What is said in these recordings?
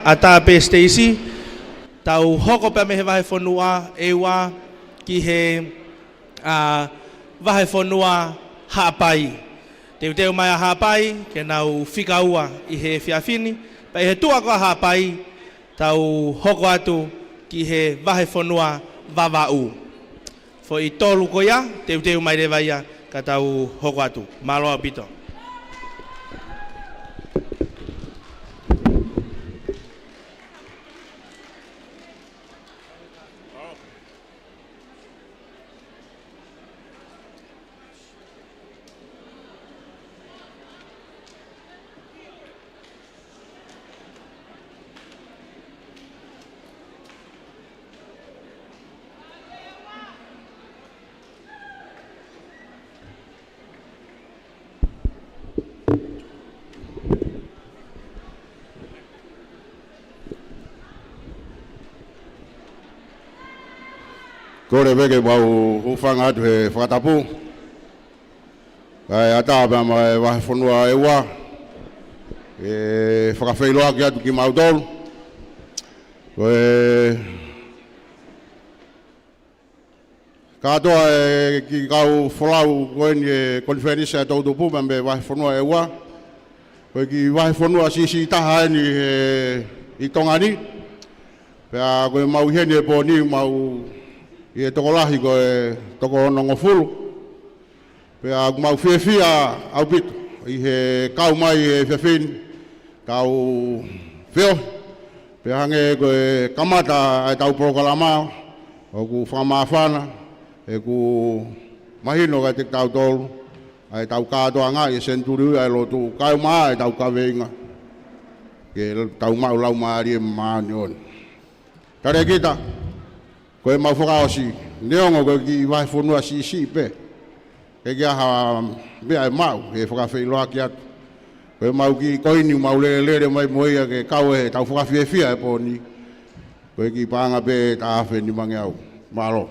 Ata pe Stacy tau hoko pe me he vahe whanua e wā ki he vahe whanua haapai. Teu mai a haapai ke nau whika ua i he whiawhini. Pai he tua koa haapai tau hoko atu ki he vahe whanua vavau. Fo i tolu ko ia, teu mai rewa ia ka tau hoko atu. Maloa pito. Kore veke wau ufanga atu he whakatapu. Kai ata apa mai wahe whanua e ua. E Fakafe'Iloaki atu ki mautolu. Koe katoa e ki kau wholau Kuini e konferensia tau tupu me wahe whanua e ua. Koe ki wahe whanua sisi taha ni i tongani. Pea koe mau hene e po ni mau i e tokolahi ko e toko nongo fulu. Pea mau whiawhia au pitu. I he kau mai e whiawhini. Kau whio. Pea hange ko e kamata e tau Polokalama. O ku whamawhana. E ku mahino ka te tau tolu. E tau kātoa ngā i senturi e lotu kau maa e tau kaweinga. Ke tau mau lau maari e maani on. Tare kita. Koe mau whakaosi, neongo koe ki wahe whanua si pe. Ke kia ha mea e mau, he Fakafe'Iloaki atu. Koe mau ki Kuini mau lere mai moia ke kau e tau Fakafiefia e po ni. Koe ki pānga pe ta awhe ni mange au. Malo.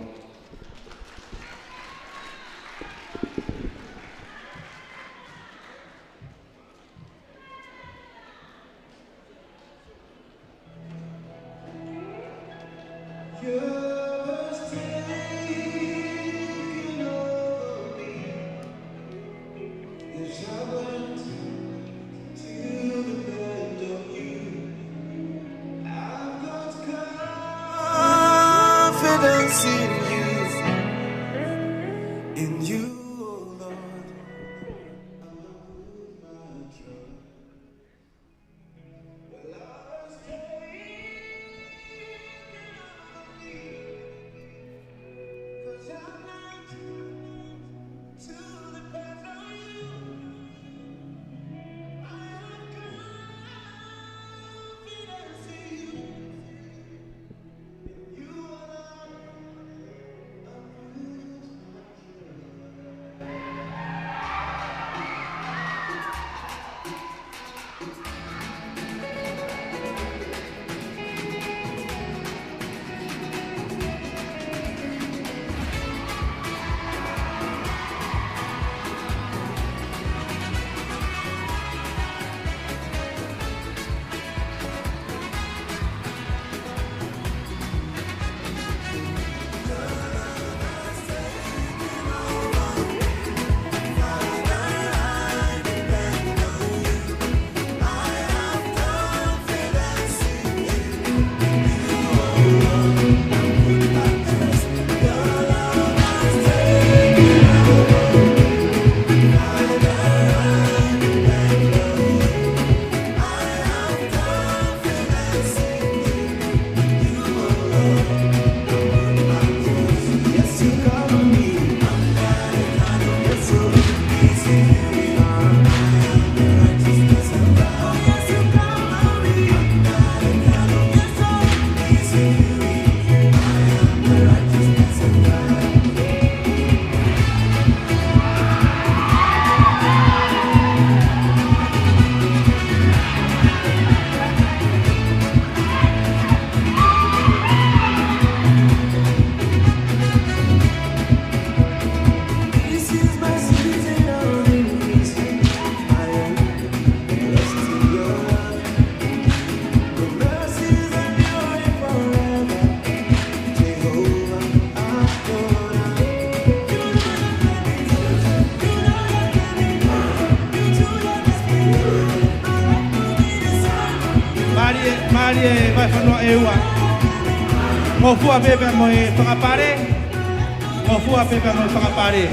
Marie vai whanua e ua. Mo fua pepe mo e whakapare. Mo fua pepe mo e whakapare.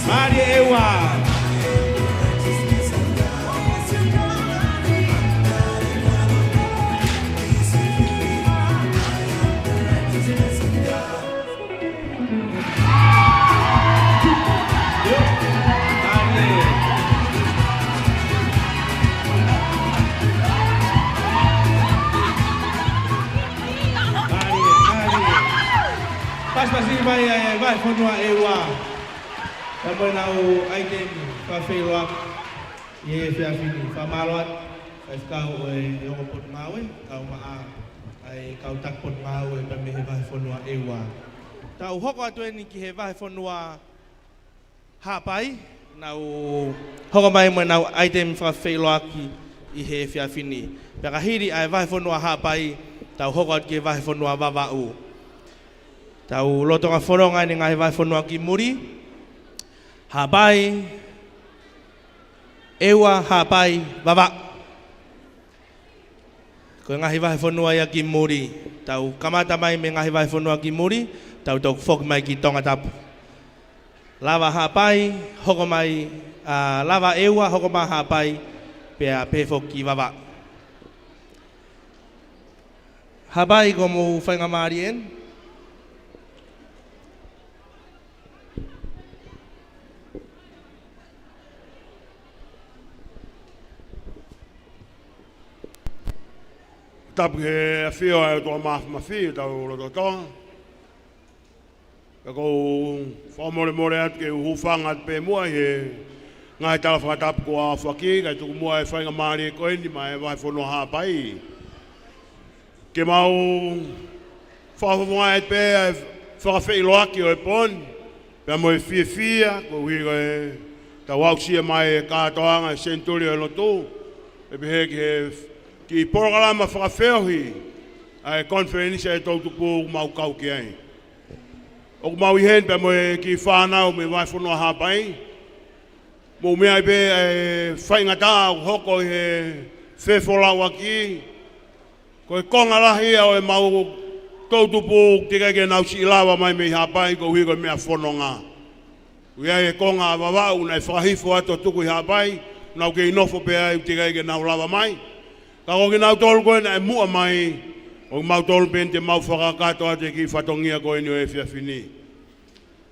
Marie ewa. Pasi vai whanua e wā. Tapo nau item Fakafe'Iloaki Ngaahi whamaloat. Ai whakau e ongo pot maue, kau maa ai kau tak pot maue pa me he vai whanua e wā. Tau hoko atu ni ki he vai whanua hapai. Nau hoko mai mo nau item Fakafe'Iloaki I he whiawhini. Peka hiri ai vai whanua hapai, tau hoko atu ki he vai whanua wawau. Tau lotonga whoronga ni ngahi vai whanua ki muri. Hapai, ewa hapai baba. Ko ngahi vai whanua ia ki muri. Tau kamata mai me ngahi vai whanua ki muri. Tau tau whok mai ki tonga tapu. Lava hapai, hoko mai, lava ewa, hoko mai hapai, pea pefok ki baba. Hapai ko mo whainga marien. Tapu he whio e toa mafi tau rototonga. Ka kou whamore atu ke uhufanga atu pe mua he ngai tala whakatapu ko a whaki, kai tuku mua e whainga maari e koeni ma e vai whanua hapai. Ke mau whawhawai pe e Fakafe'Iloaki o e pon, pe mo e fia, ko hui e tau ausia mai e kātoanga e senturi o lotu, e pehe ki he ki Polokalama Fakafiefia ai konferensia e tautupu mau kau ki ai. O mau I hen pe mo ki whanau me vai whanua hapai. Mo mea I pe e whaingata o hoko I he whewholau aki. Ko e konga lahi o e mau tautupu tika ke nau si ilawa mai me hapai ko hui ko mea whanonga. Ui ai e konga wawau na e whakahifo ato tuku I hapai. Nau ke inofo pe ai tika ke nau lawa mai. Ka ko nau tolu koe na e mua mai, o mau tolu pente mau whakakato ate ki whatongia koe ni o e whiawhini.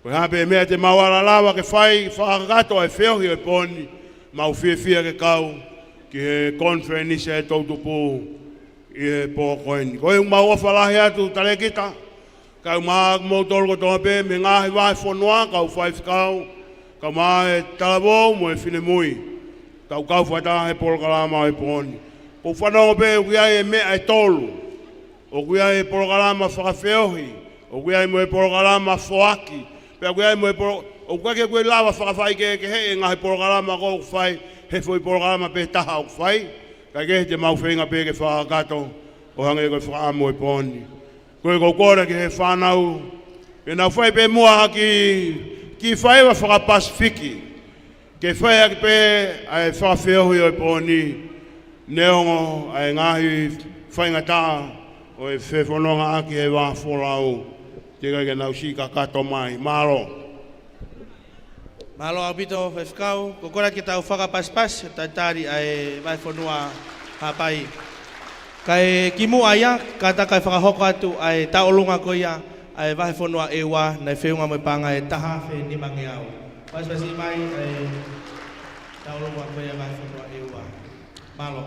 Koe hape mea te mau alalawa ke whai whakakato e whiohi o e poni, mau whiawhia ke kau ki he konferenisia e tautupu I he pō koe ni. Koe mau whalahi atu tale kita, kau maa mau tolu ko tonga pe, me ngahi vai whanua, kau whai whikau, Ka mai talabo mo e fine mui. Kau whata he Polokalama e poni. Ko whanau pe kuia e me ai tolu. O kuia e Polokalama Fakafiefia. O kuia e mo e Polokalama Foaki. Pe kuia e mo e o kuia ke kuia lava whakawhai ke he ngahi Polokalama ko whai. He foi Polokalama pe taha o whai. Ka ke te mau whenga pe ke whakakato. O hange koe whakamo e poni. Koe ko kore ke he whanau. E nau whai pe mua ki whai wa whakapasifiki. Ke whai aki pe ai whakawheohi o e poni. Neongo ai ngahi whaingataa o e whewhanonga aki e wā wholau. Te kai ke nau si ka kato mai. Malo. Malo abito whewhikau. Ko kora ki tau whakapaspas. Tai tari ai vai whanua hapai. Kai kimu aia, ka takai whakahoko atu ai taolunga ko ia. Ai vai whanua e wā. Nei whiunga mo panga e taha whe ni mangi au. Paspasi mai ai taolunga ko ia vai whanua e wā. Malo.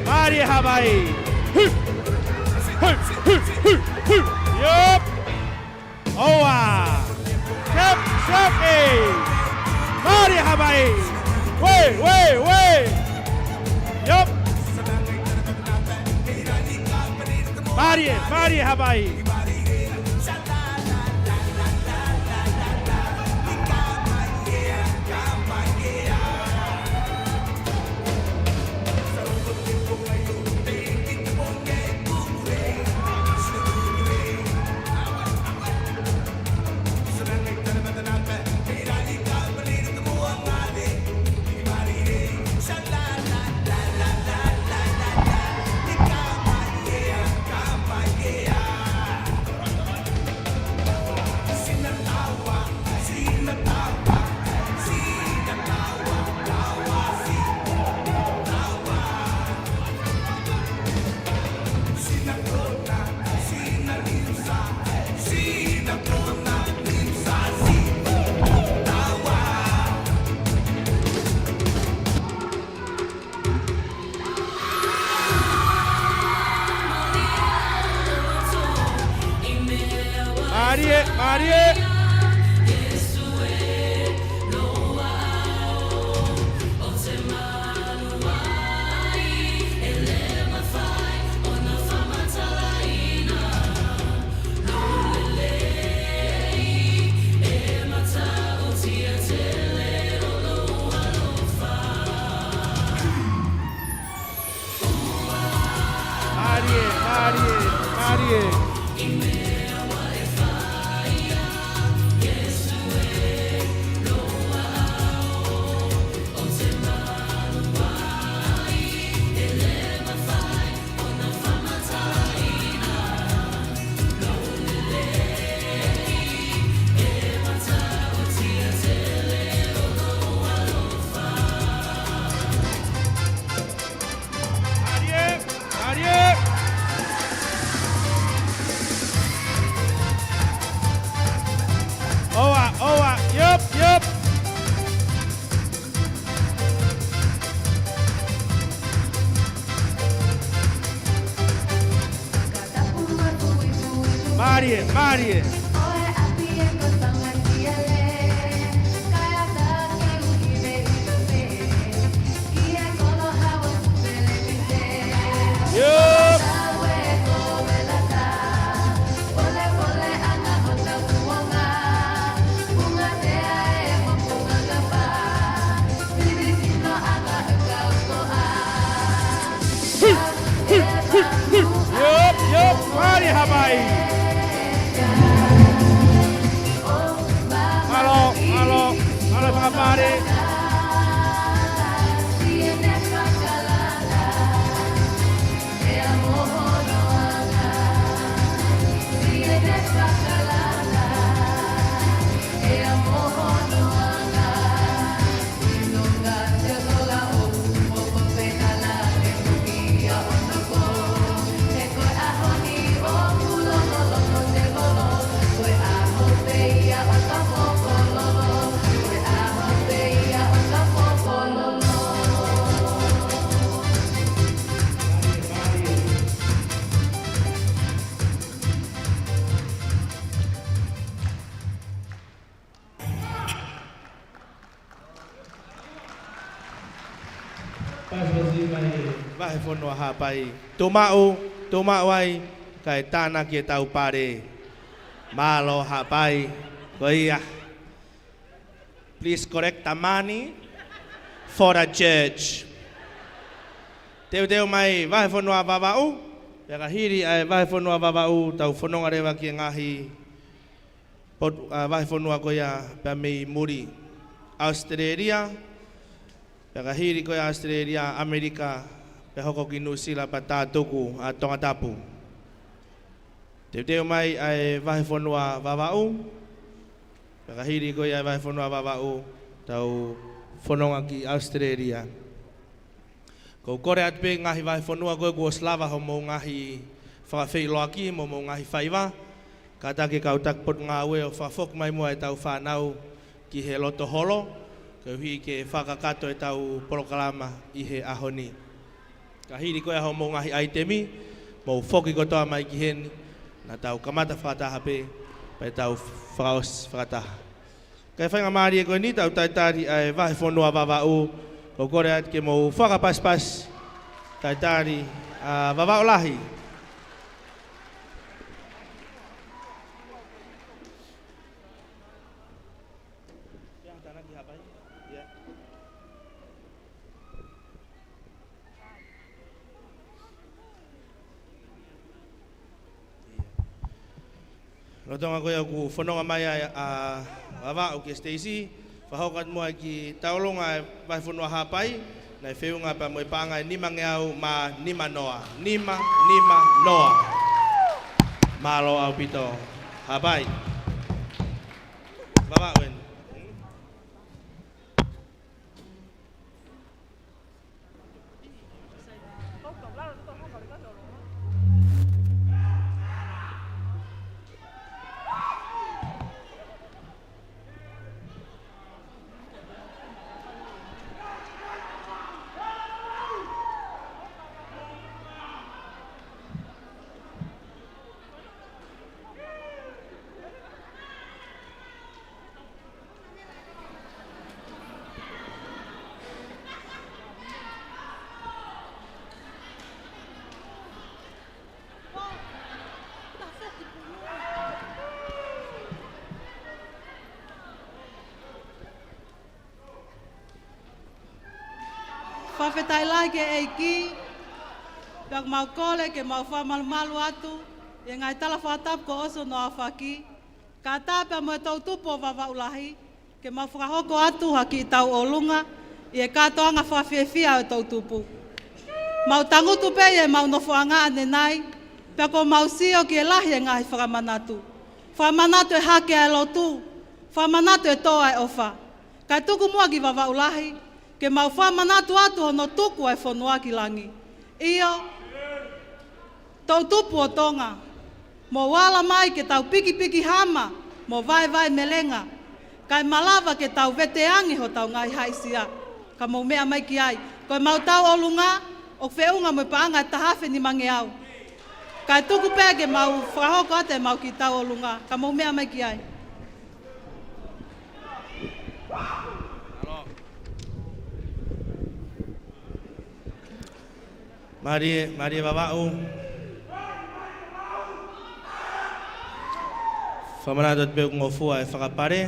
Marie Hawaii. Yup. Oa. Shep, Marie Hawaii. Way. Yup. Marie Hawaii. Marie. Yup. Yup, mari habai. Halo mga pare. Vai fonua hapai. Tomau ai kai tana ki tau pare. Malo hapai. Koia. Please correct the money for the church. Teu mai vai fonua babau. Pega hiri ai vai fonua babau tau fononga rewa ki ngahi. Pot vai fonua koia pa mei muri. Australia. Pega hiri koia Australia, Amerika. Pehoko ki nusila pa tātuku a tonga tapu. Teu mai ai vai fonua babau. Pega hiri koia vai fonua babau tau fononga ki Australia. Ko kore atpe ngahi vai fonua koe kua slava ho mo ngahi Fakafe'Iloaki mo ngahi whaiwa. Kata ke kau takpot ngā ue o whafok mai mua e tau whanau ki he loto holo. Kau hi ke whakakato e tau Polokalama i he ahoni. Ka hiri koe ho mo ngahi aitemi, mo whoki kotoa mai ki heni, na tau kamata whakataha pe, pai tau whakaos whakataha. Kai whainga maari e koe ni tau taitari ai wahe whonua wawau, ko kore at ke mo whakapaspas, taitari wawau lahi. Rotonga koe aku whanonga mai a wawa o ke Stacey, whahokat mua ki taulonga e vai whanua hapai, nei whiunga pa moe panga e nima ngeau ma nima noa. Nima noa. Malo au pito. Hapai. Wawa wen. Fakafe'Iloaki Ngaahi, pag mau kole ke mau fa malu atu, e ngai tala fatap ko oso no afaki, kata pa mo tau tupo vavaulahi, ke mau whakahoko atu haki tau olunga, e kato anga Fakafe'Iloaki tau tupu. Mau tangutu pe e mau nofoanga ane nai, pe ko mau sio ki e lahi e ngai whakamanatu. Whakamanatu e hake e lotu, whakamanatu e toa e ofa. Kai tuku mua ki vavaulahi, ke mau whamanatu atu hono tuku e whanua ki langi. Iyo, tau tupu o tonga. Mo wala mai ke tau piki hama, mo vai melenga. Kai malawa ke tau veteangi ho tau ngai haisia. Ka mau mea mai ki ai. Koe mau tau olunga, o whiunga mo paanga e tahafe ni mange au. Kai tuku pēr ke mau whahoko ate mau ki tau o lunga. Ka mau mea mai ki ai. Mari babau. Whamanata te pēu ngofua e whakapare.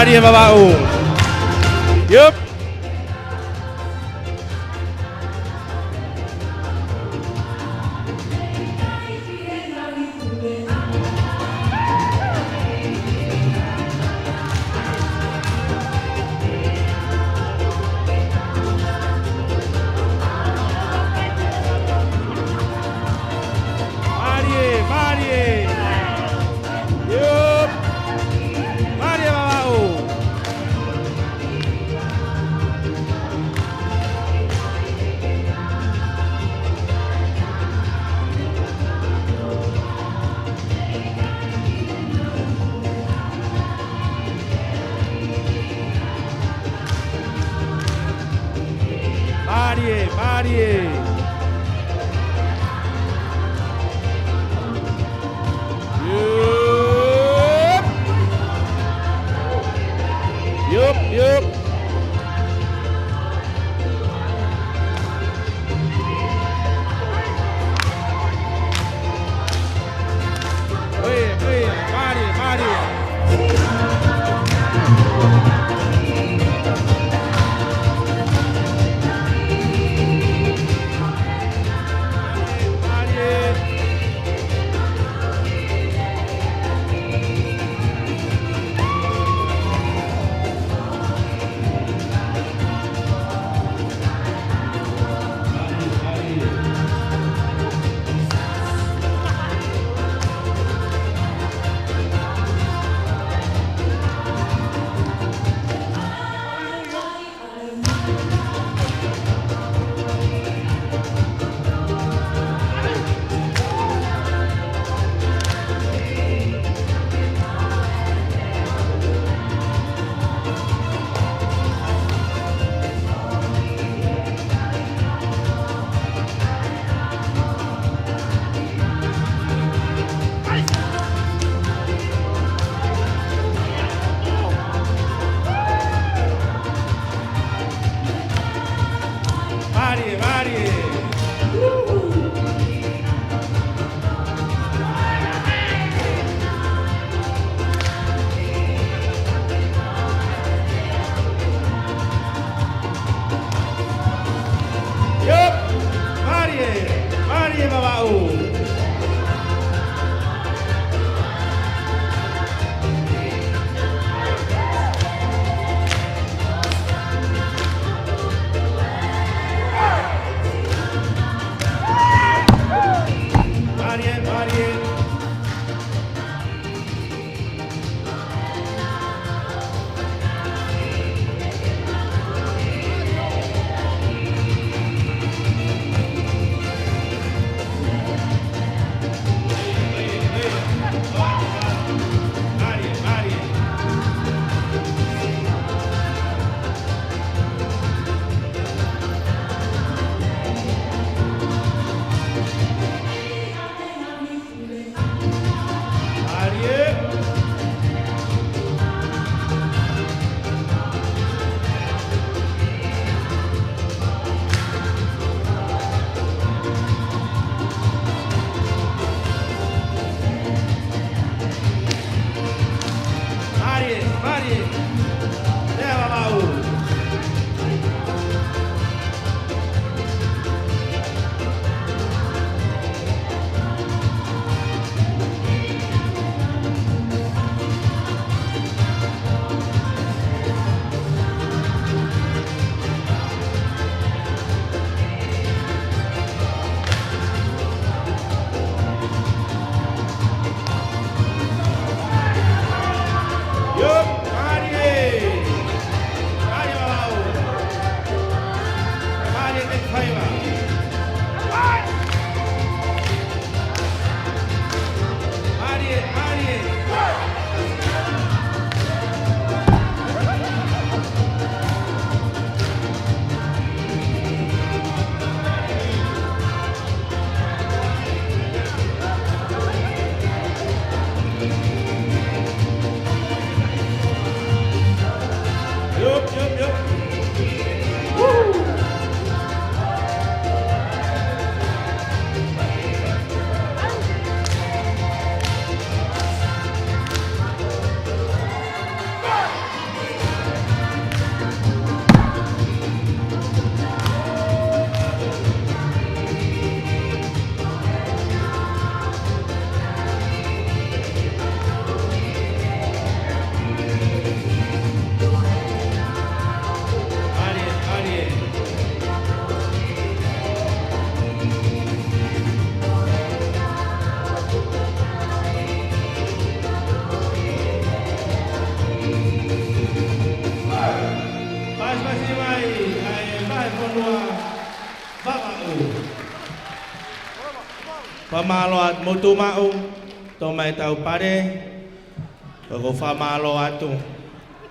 Mari babau. Yup. Whamalo at motu mau, tō mai tau pare, ko whamalo atu.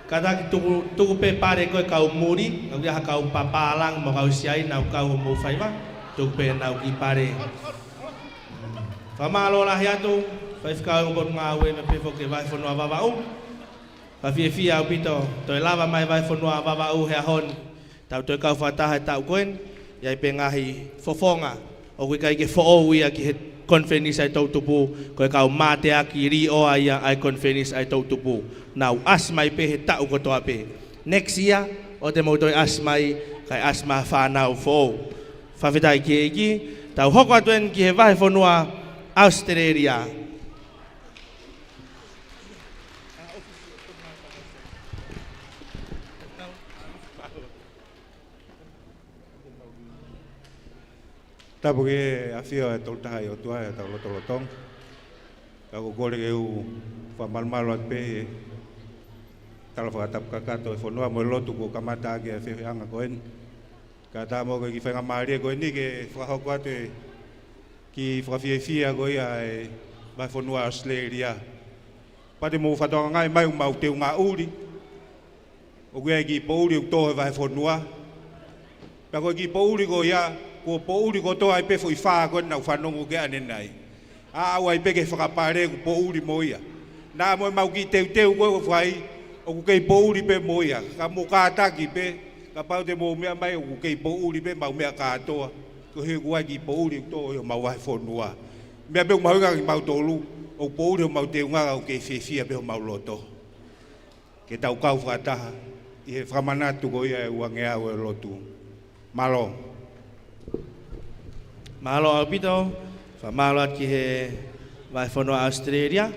Kata tuku pe pare koe kau muri, kau kia kau papalang mo kau siai nau kau mo whaiwa, tuku pe nau ki pare. Whamalo lahi atu, whaifkau ngor ngā ue me pefo ke vai whanua wawau. Fakafe'Iloaki au pito, toi lava mai vai whanua wawau hea hon, tau toi kau whataha tau koen, iai pe ngahi fofonga, o kui kai ke fo'o ia ki he konfenis ai tau tupu, koe kau mate aki ri oa ia ai konfenis ai tau tupu. Nau asmai pe he tau kotoa pe. Next year, o te mautoi asmai, kai asma whanau fo'o. Whawhetai ki eki, tau hoko atuen ki he vai whanua Australia. Tapu ke afio e toltaha i o tua e tau lotolotong. Kako kore ke u whamalmalo at pe tala whakatap kakato e whanua mo lotu ko kamata ake a whianga koen. Ka tā mo ki whainga maari koen ni ke whakahoko atu e ki Fakafe'Iloaki koe e mai whanua Australia. Pate mo whatonga ngai mai umau te unga uri. O kuea ki po uri ukto e vai whanua. Pako ki po uri ko ia ko po uri ko to ai pe foi fa ko na whanongo ke ane nai. A au ai pe ke whakapare ko po uri moia. Na mo mau ki teu ko fai o ku kei po uri pe moia. Ka mo ka ataki pe ka pau te mo mea mai o ku kei po uri pe mau mea ka atoa. Ko he ku ai ki po uri to o mau ai whanua. Mea pe mau ngang mau tolu o po uri o mau te unga o kei Fakafe'Iloaki pe o mau loto. Ke tau kau whakataha i he whamanatu ko ia e uangea o e lotu. Malo. Mahalo au pito, whamalo at ki he vai whanua Australia.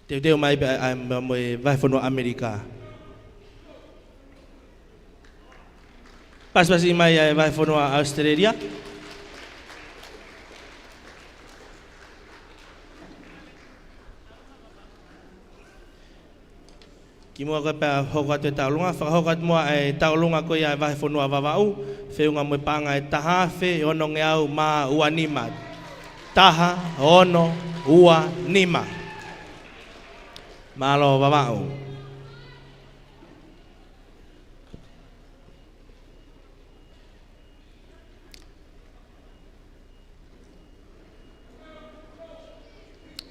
Teo mai mo e vai whanua Amerika. Pas mai e vai whanua Australia. Ki mua koe pēr hoko atu e taulunga, whakahoko atu mua e taulunga koe ia e wahi whanua wawau, whiunga mui panga e taha, whi ono nge au mā ua nima. Taha, ono, ua, nima. Mālo wawau.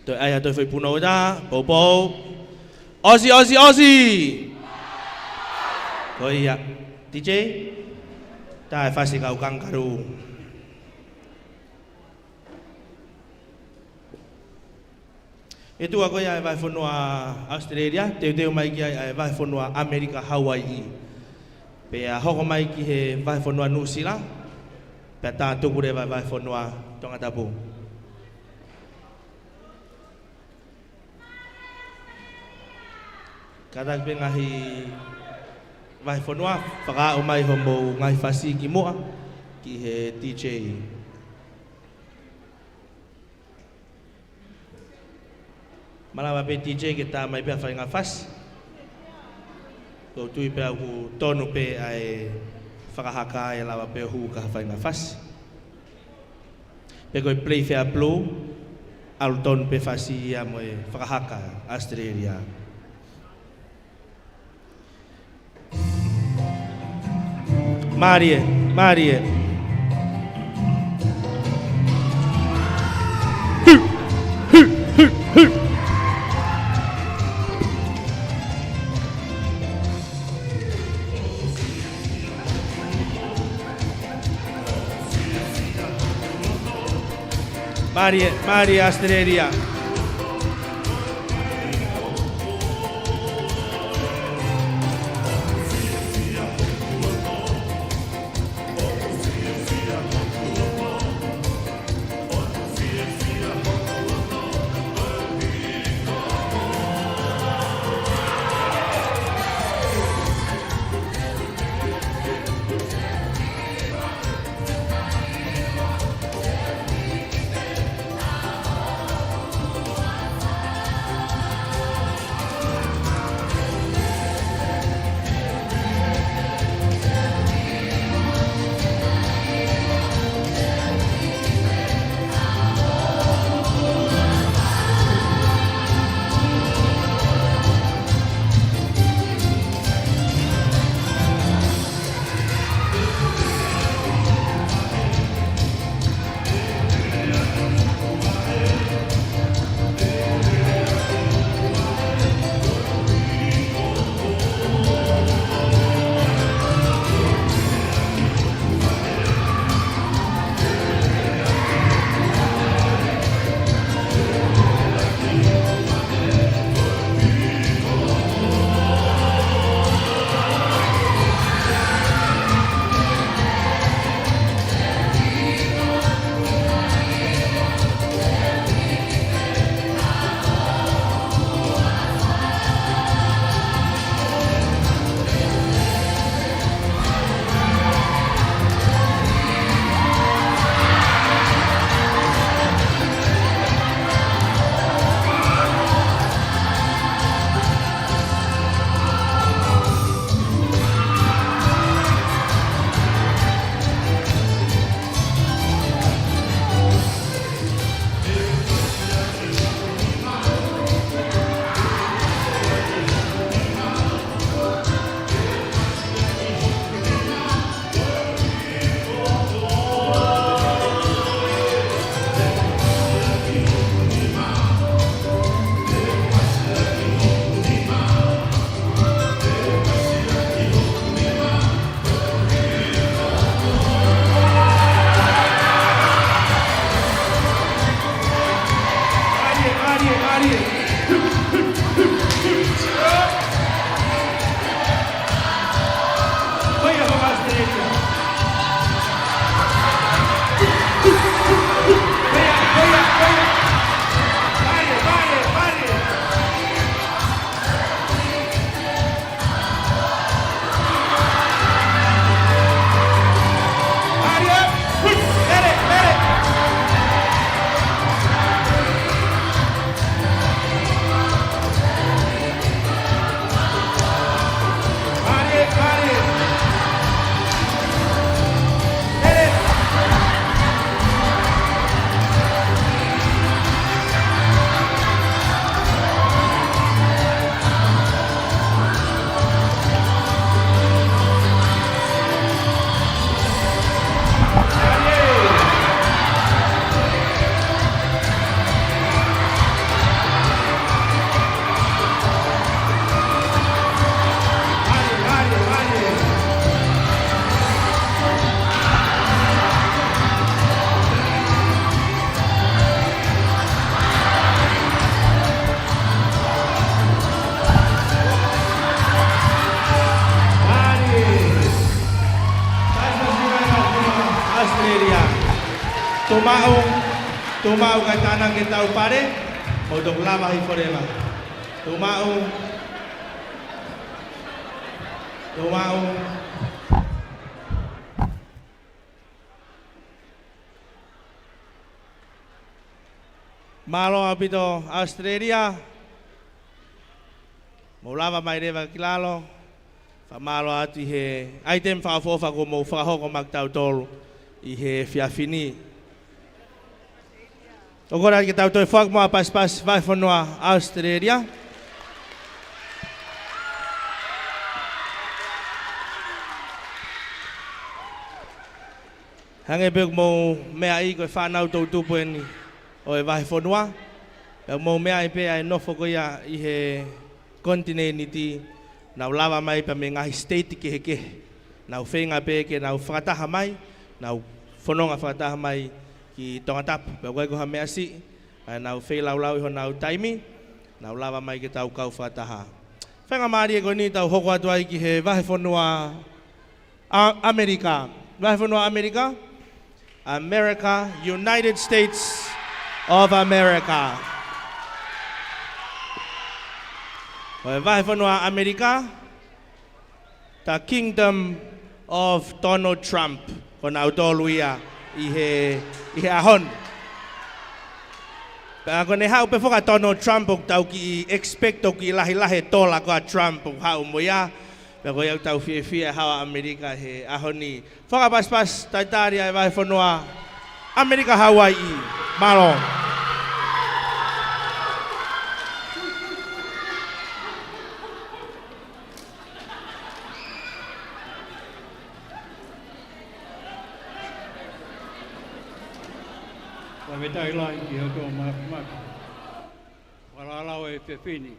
Toi aia toi whi puna o tā, pou. Aussie, Aussie, Aussie! Koi ia, DJ, tā e whasi kau kankaru. E tua koi ia e vai whanua Australia, teo mai ki e vai whanua Amerika, Hawaii. Pea hoko mai ki he vai whanua New Zealand, pea tā tukure vai whanua Tongatapu. Katak pe ngahi vai whanua, whakao mai homo ngahi whasi ki mua, ki he DJ. Malawa pe DJ ke tā mai pe a whainga whas. Ko tui pe aku tonu pe ai whakahaka e lawa pe hu ka whainga whas. Pe koe play fair blue, alu tonu pe whasi ia mo e whakahaka Australia. Marie, Marie. Marie, Marie Australia. Tumau kay tanang kita pare, modok lama hi forever. Tumau. Malo apito Australia. Mulava mai reva kilalo. Famalo ati he item fa fofa ko mo fa ho ko magtau tol I he fiafini. Agora que tá o fogo mais pas vai for no Australia. Hange beg mo me ai ko fa na to tu pen o vai for no. Mo me ai pe ai no fogo ya I he continente na lava mai pa me ngai state ke ke. Na fenga pe ke na frata mai na fononga frata mai Ki tongatap, bagay ko hameasi, na fei lau ihon na taimi, na lava mai kita kau fataha. Fenga mari ko ni tau hoko atuai ki he vahe fonua Amerika. Vahe fonua Amerika? America, United States of America. Vahe fonua Amerika? The Kingdom of Donald Trump. Kona utoluia. Ihe ahon. Ako ne hau pe foka Donald Trump og tau ki expect og ki lahi tola ko Trump og hau moya. Pero eu tau fia hawa Amerika he ahoni. Foka pas taitaria vai fonua Amerika Hawaii. Malo. Metai lai ki hoto mak. Wala lau e pepini.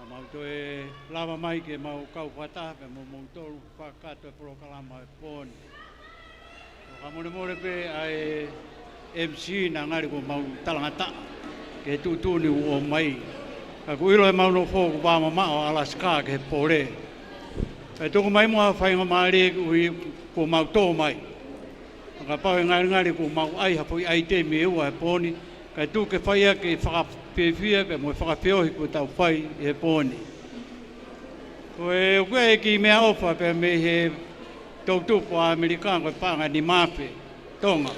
Mau to e lava mai ke mau kau fata pe mo tolu Fakato Polokalama pon. Kamone pe ai MC na ngari ko mau talangata ke tu ni o mai. Ka ku ilo e mau no fo ba mama o Alaska ke pore. E to mai mo fa ngomari ko mau to mai. Ka pau ngari ko mau ai hapoi ai te me ua poni ka tu ke faia ke Fakafe'Iloaki ke mo Fakafe'Iloaki ko tau fai e poni ko e ki me ofa pe me he tu po Amerikan ko panga ni mape tonga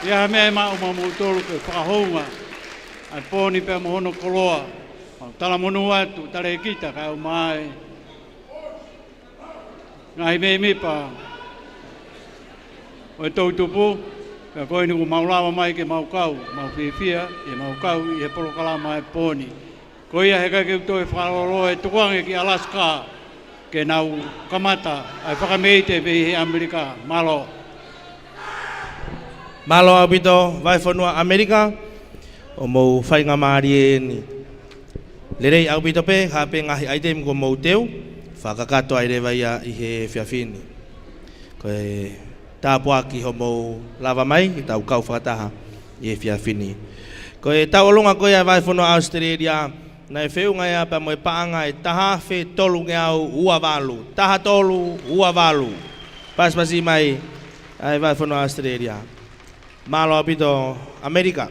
ia me ma o mo tolu ke Fakahonga ai poni pe mo no koloa tala monu atu tale kita ka o mai ngai me pa o tupu ka koe ni ko maulawa mai ke mau fiefia e mau kau I he Polokalama e poni ko ia he ka ke to e whalolo e tukuange ki Alaska ke nau kamata ai whakameite pe he Amerika malo Abito vai fonua Amerika o mo whainga maari e ni lerei abito pe hape ngahi item ko mo teu whakakato ai rewa ia I he fiafini koe Tapuaki homo lava mai ki tau kau whakataha I he fiafini. Ko e tau olunga koe ai vai whanua Australia Nai feu ngai apa mo paanga e taha fe tolu ngau ua valu. Taha tolu ua valu. Pas pasi mai ai vai fono Australia. Malo apito Amerika.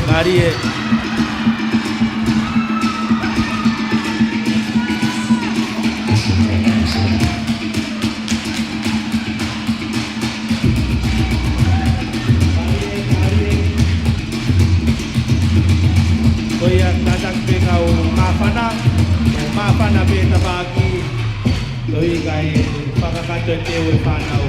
Marie. Koia tatang pe kau mafana pe tabaki. Doi kai pakakato tewe panau.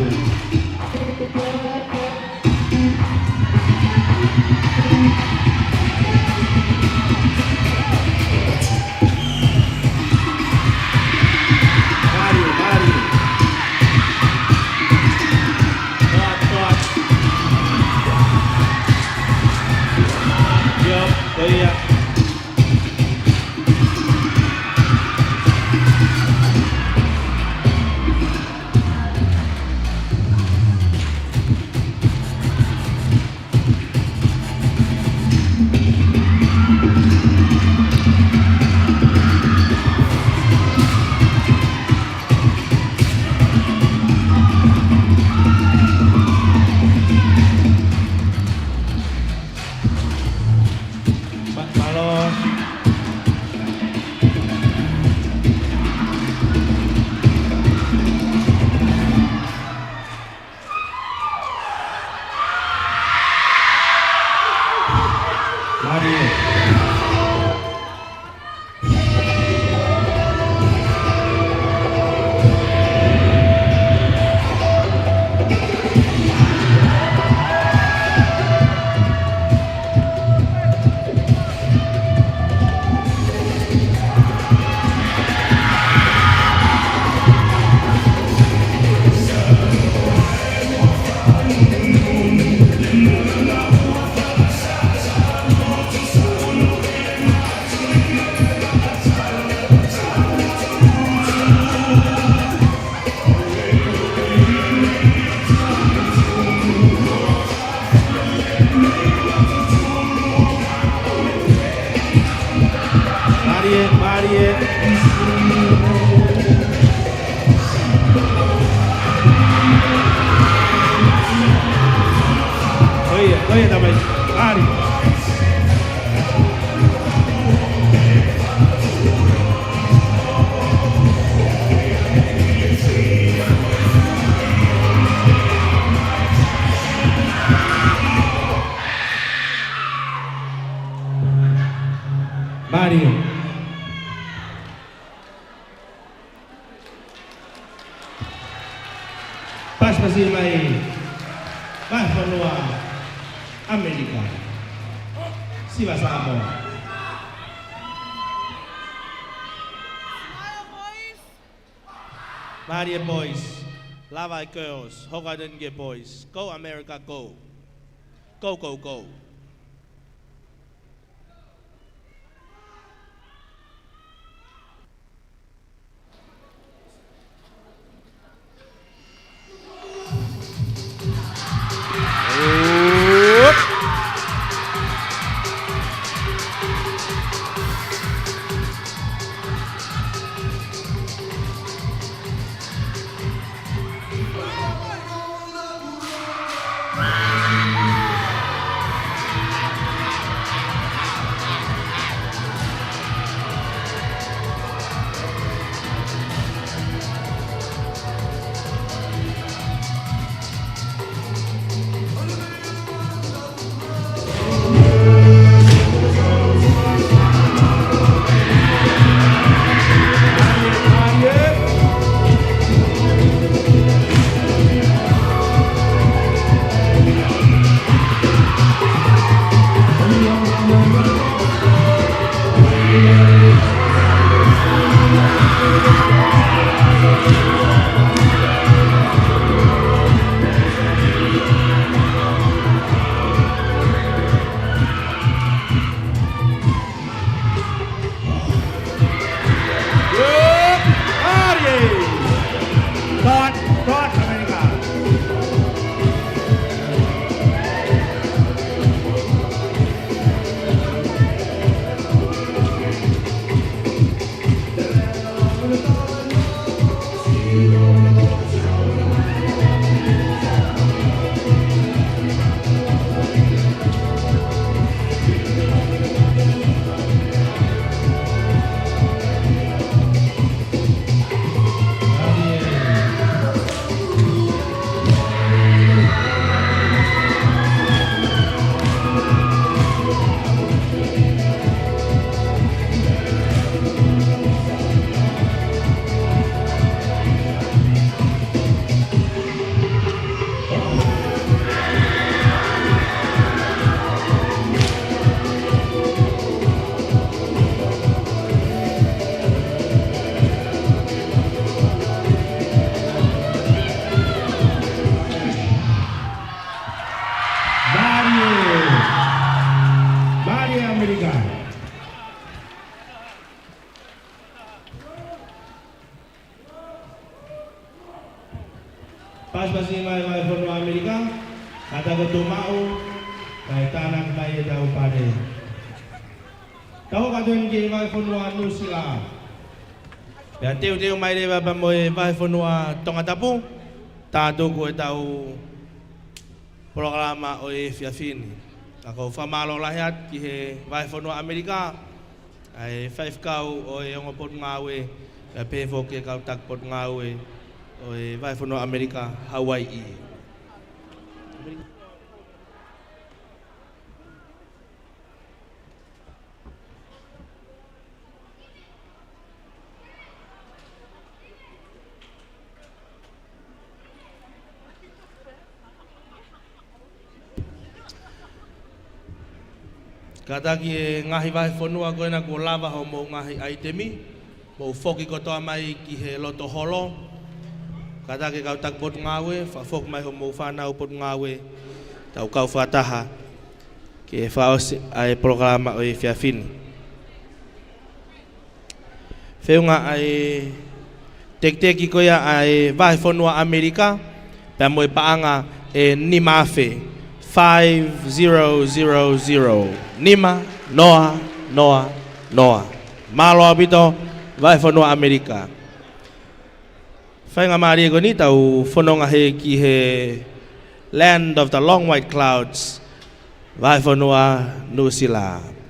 Oye, também. Ari. Mario. Pas masih main. Bah peluang Amerika. Si basamo. Mario boys, lava girls, Hogadenge boys. Go America, go. Go, go, go. Pas pasi mai fono Amerika, kata betul mau, kai tanah mai tahu pade. Tahu kata ni mai fono New Zealand. Ya teu mai de ba mai fono tonga tapu, tado ko tahu Polokalama Fakafiefia. Ako famalo lahat ki mai fono Amerika, ai 5 kau o yang pot ngawe, ya pefo ke kau tak pot ngawe. Oi vai fono Amerika Hawaii. Kata ki ngahi vai fono ko na ko lava ho mo ngahi aitemi, mo foki ko to mai ki he loto holo. Kata ke kau tak pot ngawe, fok mai ho mo fana pot ngawe, tau kau fataha ke faos ai Polokalama Fakafiefia. Feunga ai tek ko ya ai vai fono Amerika, pa mo paanga nimafe 5000 nima noa malo abito vai fono Amerika. Fai nga mari ko ni tau fono nga he ki he land of the long white clouds vai fono New Zealand.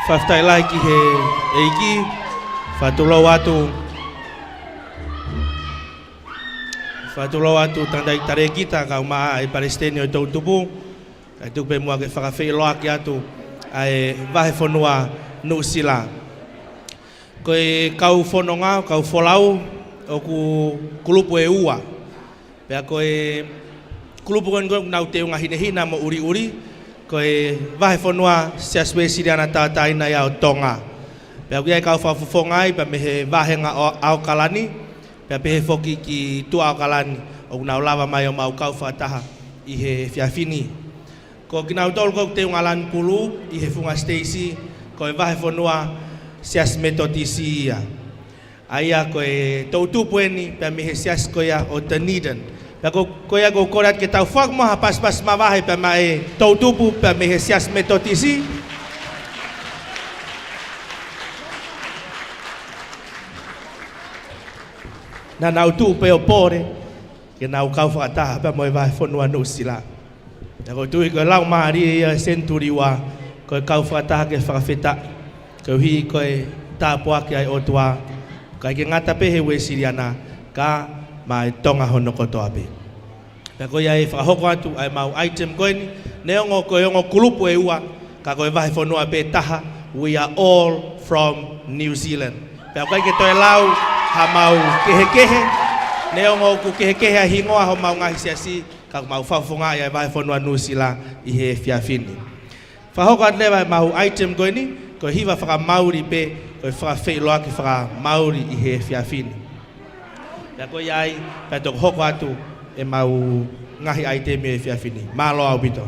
Fakafe'Iloaki Ngaahi Fatulo watu tandai tare kita kau maa ai Palestina tau tupu ai tu pe mua ke Fakafe'Iloaki atu ai vahe fonua New Zealand ko kau fononga kau folau o ku kulupu e ua pe ko kulupu kon nau te unga hina mo uri ko vahe fonua sia spesi dia na tatai na ya tonga Pea kia kau whafufongai, pea mehe wahenga au kalani, pea pehe foki ki tua au kalani, o nau lava mai o mau kau whataha i he whiawhini. Ko ki nau tolu kou te ungalan pulu, i he funga Stacy, ko e wahe whanua sias metotisi ia. Aia ko e tau tupueni, pea mehe sias ko ia o Dunedin. Pea ko ia ko korat ke tau whakmoha pas mawahe, pea ma e tau tupu, pea mehe sias metotisi. Na nau tu pe o pore ke nau kau whakataha pe moe vai whanua no sila. Na ko tui ko lau maari e senturi wa ko kau whakataha ke whakawheta ko hi ko e tāpua ki ai o tua ka ke ngata pehe we siriana ka mai tonga hono kotoa pe. Pe ko ia e whakahoko atu ai mau item koeni neongo ko ongo kulupu e ua ka ko e vai whanua pe taha we are all from New Zealand. Pe ko ke toi lau ha mau kehe neongo ku kehe a hingoa ho mau ngahi siasi ka mau whawhunga ia vai whanua nusila i he whiawhini. Whahoko at lewa mau item koeni ko hiwa whaka mauri pe ko Fakafe'Iloaki whaka mauri i he whiawhini. Pea ko iai pea toko hoko atu e mau ngahi item i he whiawhini. Malo au bito.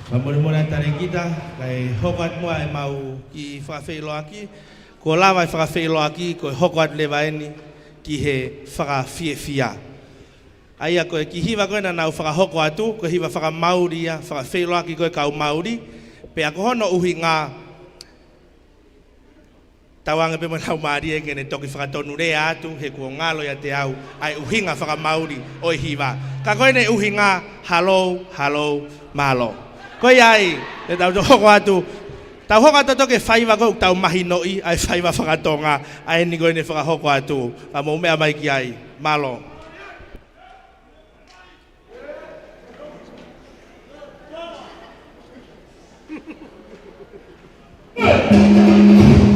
Pamuri-muri antara kita kai hokat mua e mau ki Fakafe'Iloaki ko lava Fakafe'Iloaki ko hokat lewa eni ki he Fakafiefia. Aia ko ki hiwa ko na nau whakahoko atu ko hiwa whakamauri ia Fakafe'Iloaki ko kau mauri pe ako hono uhi ngā tawanga pe manau maari e kene toki whakatonu rea atu he kua ngalo ia te au ai uhinga whakamauri o hiwa. Ka koe ne uhinga halo halo malo. Koe ai, te tau hoko atu, tau hoko atu toke whaiwa ko tau mahi noi, ai whaiwa whakatonga, ai ni koe ne whakahoko atu, a mo mea mai ki ai, malo. Kai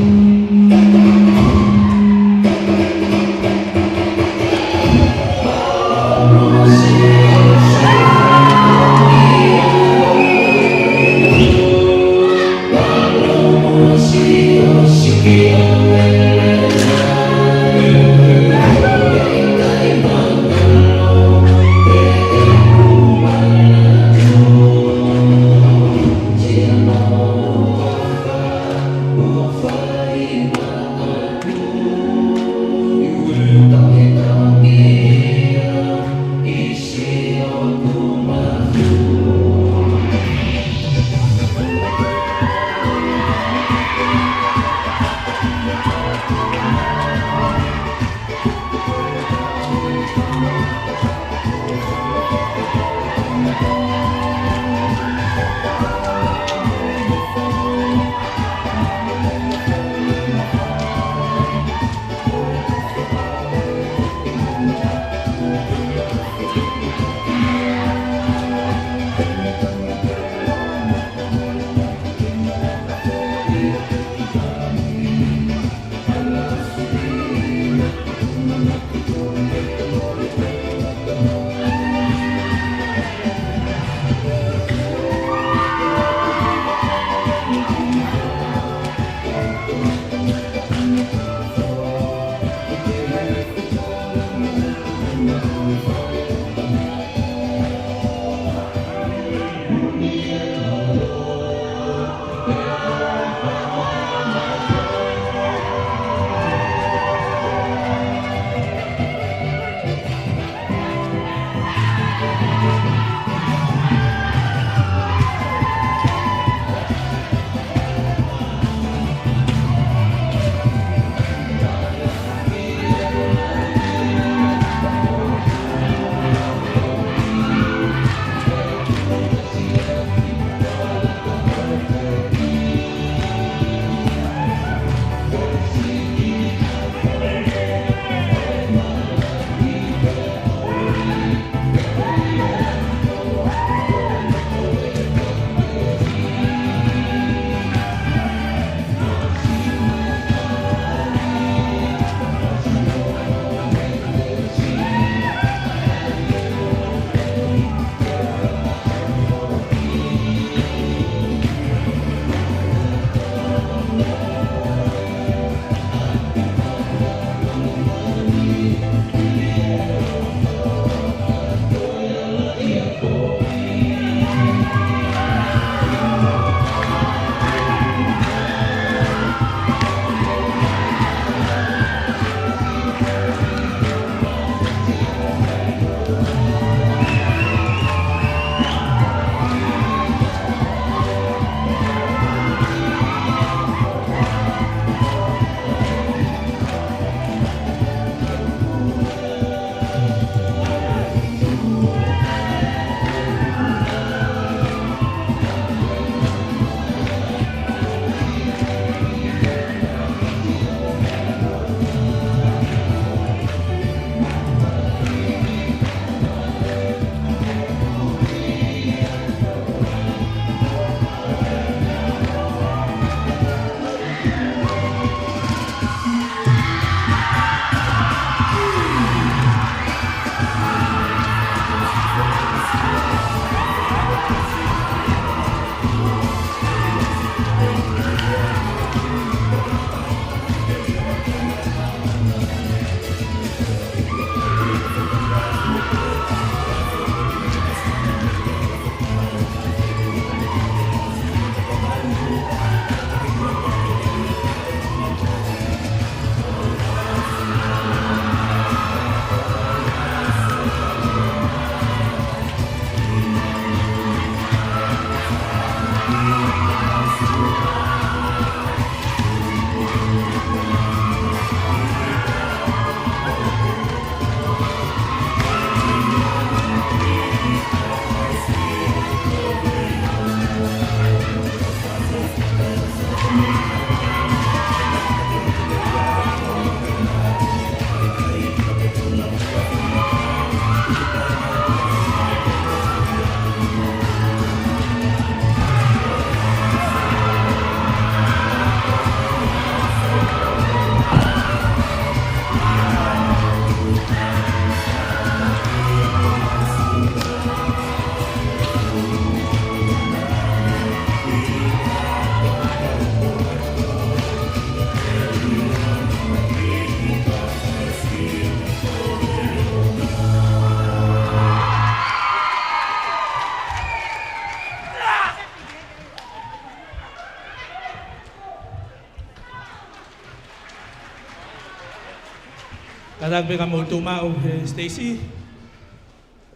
Kadang ka mo tumao Stacy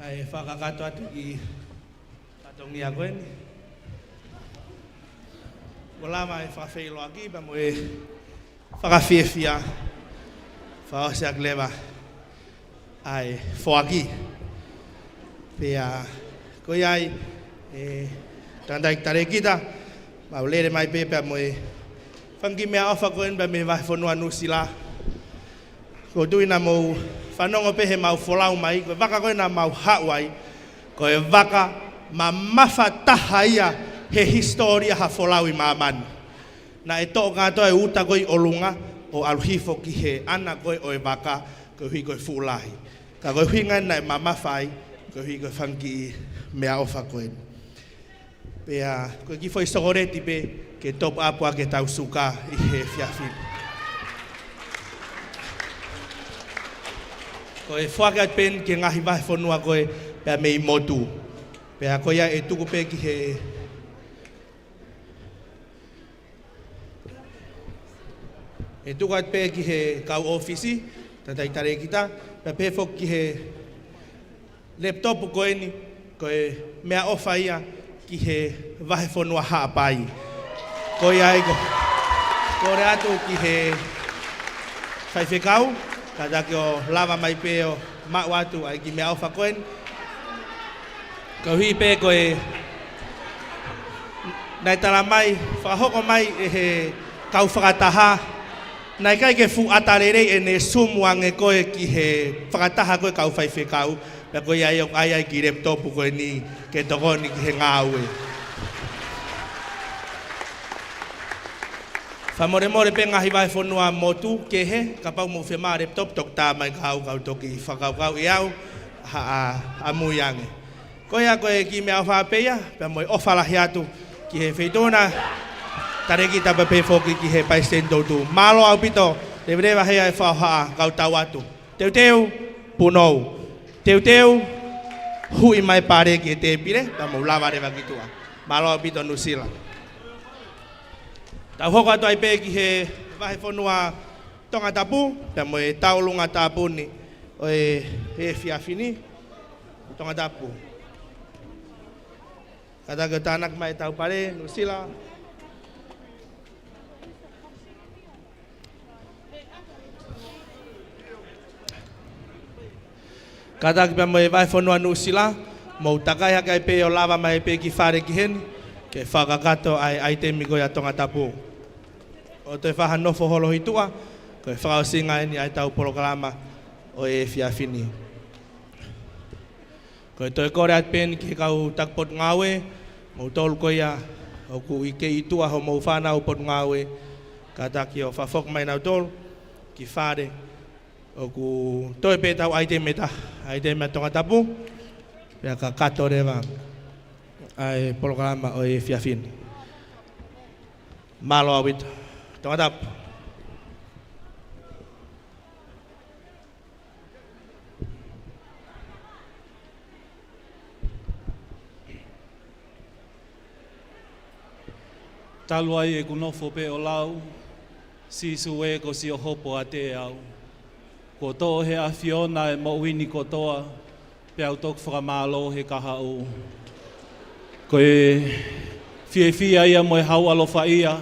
ay fakakato at atong niya Gwen. Wala may Fakafe'Iloaki ba mo Fakafiefia fa sa gleba ay foaki. Pia koyai tanday tare kita maulere mai pepe mo fangi me afa Gwen ba me va fonua nu sila. Ko tuina mo whanongo pehe mau wholau mai, ko waka koe na mau hawai, ko e waka ma mawha taha ia he historia ha wholau I mamani. Na e tō ngātoa e uta koe olunga o aluhifo ki he ana koe o e waka, ko hui koe whulahi. Ka koe hui ngai na e ma mawhai, ko hui koe whanki mea ofa koe. Pea, koe ki foi sogoreti pe, ke top apua ke tau suka I he fiafi. Ka koe hui ngai na e ma mawhai, ko hui koe whanki mea ofa koe. Pea, koe ki foi sogoreti pe, ke top apua ke tau suka I he fiafi. Ko e whaka pen ki ngahi wahi whanua koe pia me I motu. Pia koe ia e tuku pe ki he e tuku at pe ki he kau ofisi, tatai tare kita, pia pe fok ki he laptop koe ni, koe mea ofa ia ki he wahi whanua haapai. Koe ia eko, kore atu ki he whaiwhekau, kata ki o lava mai pe o mau atu ai ki mea ofa koe ni. Kau hi pe koe nai tala mai, whahoko mai e he kau whakataha, nai kai ke fu atarerei e ne sumuange koe ki he whakataha koe kau whaiwhekau, pia koe ai o ai ki reptopu koe ni ke tokoni ki he ngāue. Whamore pe ngahi vai whanua motu ke he, ka pau mo whema reptop tok tā mai kau toki whakau I au ha a muiange. Koe a koe ki mea whapeia, pia moi ofalahi atu ki he wheitona, tareki tapa pe whoki ki he paisten tautu. Malo au pito, te vrewa hea e whaohaa kau tau atu. Teu punou. Teu hui mai pare ki te pire, pia mo lava rewa ki tua. Malo au pito nusila. Tau hoko atu ai pe ki he wahi whanua tonga tapu, pia mo e taulunga tapu ni o e fiafini tonga tapu. Kata ke tanak mai tau pare, nusila. Kata ke pia mo e vai whanua nusila, mo takai hakai pe o lava mai pe ki whare ki hen, ke whakakato ai te miko ia tonga tapu. O te whaha nofo holo hitua, ko e whakao singa ni ai tau Polokalama o e fiafini. Ko e toi kore at pen ki kau takpot ngawe, mo tolu ko ia o ku ike itua ho mo whanau pot ngawe, kata ki o whafok mai nau tolu, ki whare, o ku toi pe tau ai te meta tonga tapu, pia ka kato rewa ai Polokalama o e fiafini. Malo awit, tonga tapu. Talu ai e kunofo pe o lau, si sue ko si o hopo a te au. Ko tō he a Fiona e mauini kotoa, pe au tok whakamalo he kaha o. Ko e fiefia ia mo e hau alofa ia,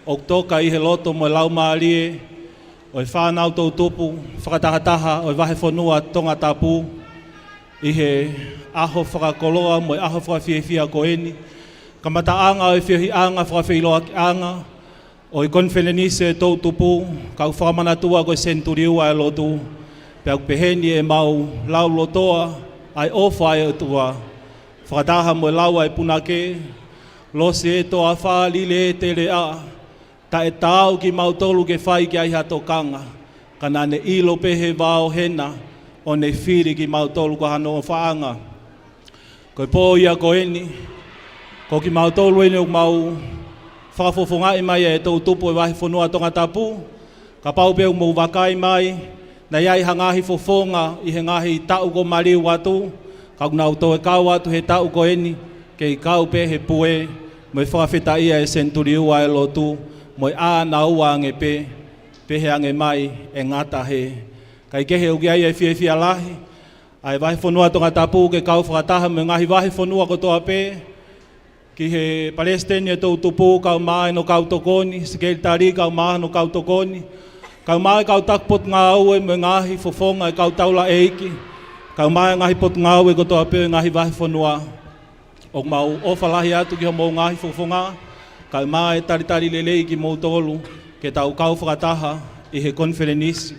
o toka I he loto mo e lau maalie, o e whanau tau tupu, whakatahataha o e wahe whanua tonga tapu, I he aho whakakoloa mo e aho whakafiefia Kuini, ka mataanga o e whiahianga Fakafe'Iloaki Ngaahi, o I konfenenise tau tupu, ka whakamanatua ko e senturiua e lotu, pe au peheni e mau lau lotoa, ai ofa e utua, whakataha mo e lau ai punake, losi e toa whaalile e te rea, ta e tau ki mau tolu ke whai ki ai hatokanga, ka nane ilo pehe wao hena, o ne whiri ki mau tolu ko hano o whaanga. Ko e pō ia Kuini, ko ki mau tolu ene o mau whakafofongai mai e tau tupu e wahi whanua tonga tapu, ka pau peo mou wakai mai, na iai hangahi fofonga I he ngahi tau ko mariu atu, ka unau tau e kau atu he tau Kuini, ke I kau pe he pue, mo I whakawheta ia e senturiua e lotu, mo I āna ua ange pe he ange mai e ngata he. Kai kehe uki ai e fiefia lahi, ai wahi whanua tonga tapu ke kau whakataha me ngahi wahi whanua kotoa pe, ki he Palestine tau tupu kau mai no kau tokoni, sikeli tari kau mai no kau tokoni, kau mai kau takpot ngā ue me ngahi fofonga e kau taula eiki, kau mai ngahi pot ngā ue kotoa pe ngahi wahi whanua. O mau ofalahi atu ki ho mou ngahi fofonga, kau mai tari lelei ki mou tolu, ke tau kau whakataha I he konferenisi.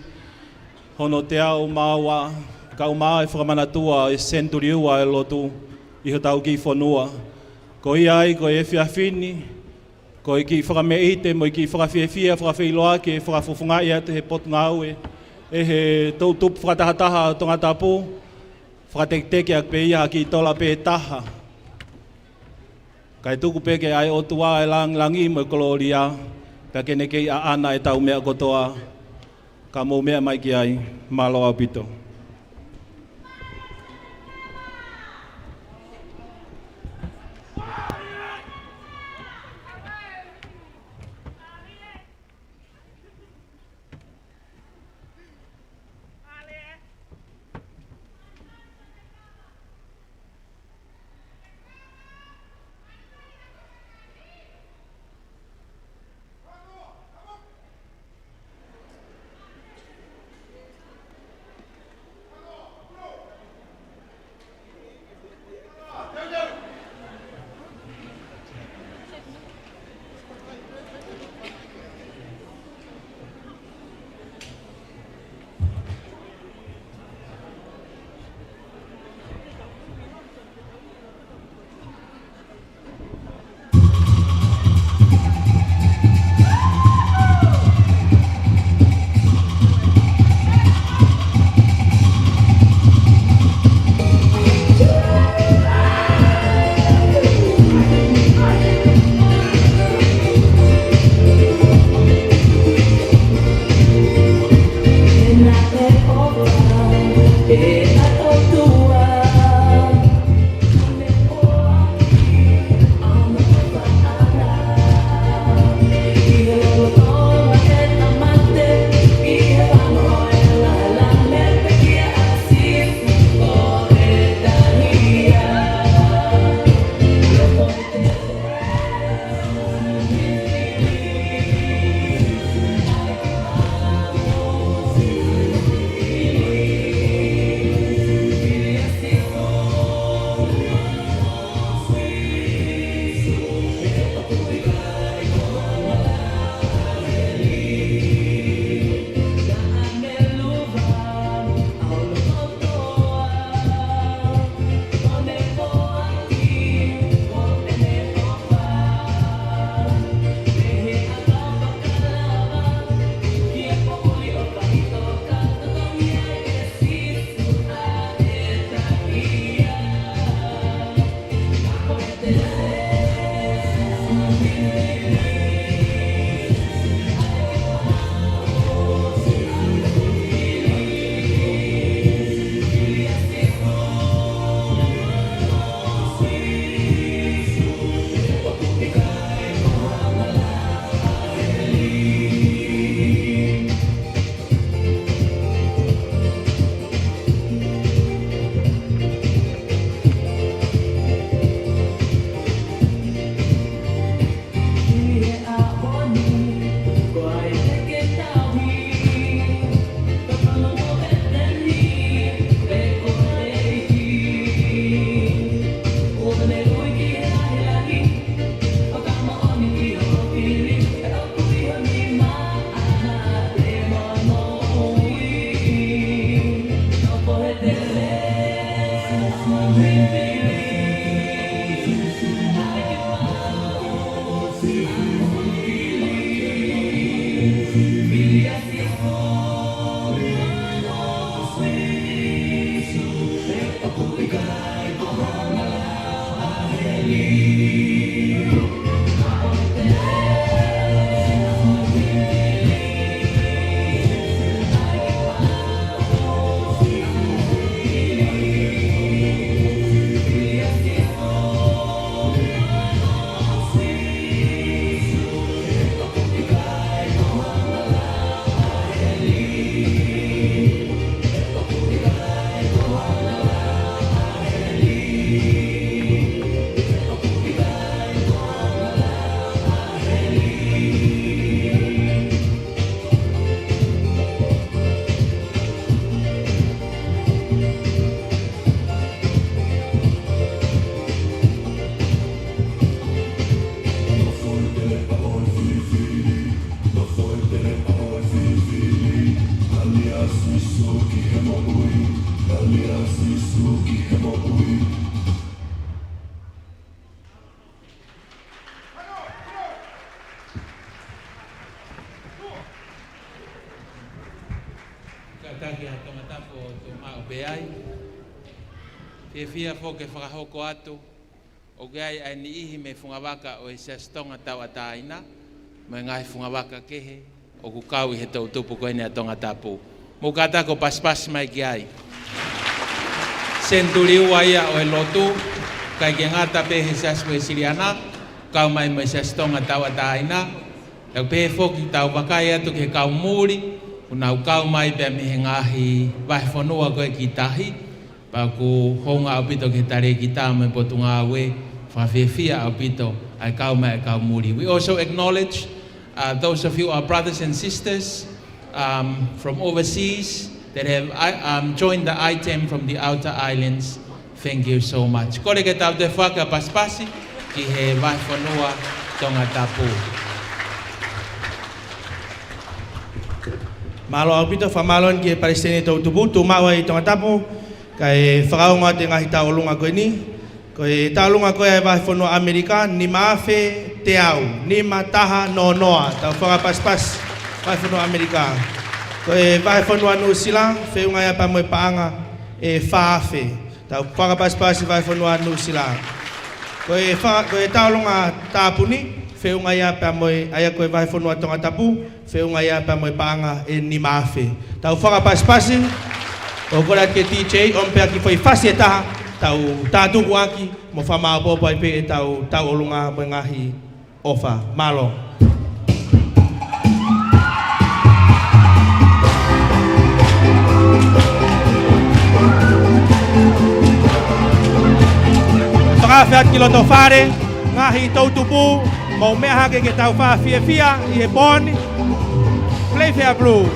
Hono te au maua, kau mai whakamanatua e senturiua e lotu, I ho tau ki whanua. Ko I ai, ko e fiafini, ko I ki whakameite, mo I ki whakafiefia, Fakafe'Iloaki, e whakafofongai atu he pot ngaue, e he tau tupu whakatahataha tonga tapu, whakatekteke ak pe ia ki tola pe taha. Kai tuku peke ai o tua e langi mo koloria, pe kene kei a ana e tau mea kotoa, ka mou mea mai ki ai, malo au pito. Fia foke whakahoko atu, o gai ai ni ihi me whungawaka o e sestonga tau ataina, me ngai whungawaka kehe, o kukau I he tau tupu koe ne atonga tapu. Mo katako paspas mai ki ai. Senturi ua ia o e lotu, kai ke ngata pe he saspo e siriana, kau mai me sestonga tau ataina, tau pe foki tau wakai atu ke kau muri, unau kau mai pe me he ngahi, wahi whanua koe ki tahi, Paku honga apito ke tare kita me potunga awe Fakafe'Iloaki apito ai kau mai kau muri. We also acknowledge those of you, our brothers and sisters from overseas that have joined the item from the outer islands. Thank you so much. Kore ke tau te whaka paspasi ki he vai whanua tonga tapu. Malo apito whamalon ki e Palestine tau tupu, tu maua I tonga tapu. Kai whakaunga te ngahi taolunga koe ni. Koe taolunga koe ai wahi whanua Amerika, ni maafe te au, ni mataha no noa. Tau whakapaspas wahi whanua Amerika. Koe wahi whanua New Zealand, whiunga ia pa moe paanga e whaafe. Tau whakapaspas wahi whanua New Zealand. Koe taolunga tāpuni, whiunga ia pa moe, aia koe wahi whanua tonga tapu, whiunga ia pa moe paanga e ni maafe. Tau whakapaspasi, O kora ke TJ on pe ki foi faseta tau tatu aki mo fa ma po pai pe tau olunga mo ngahi ofa malo. Fakafe'Iloaki kiloto fare ngahi tau tupu mo me hake ke tau Fakafe'Iloaki i he boni play fair blue.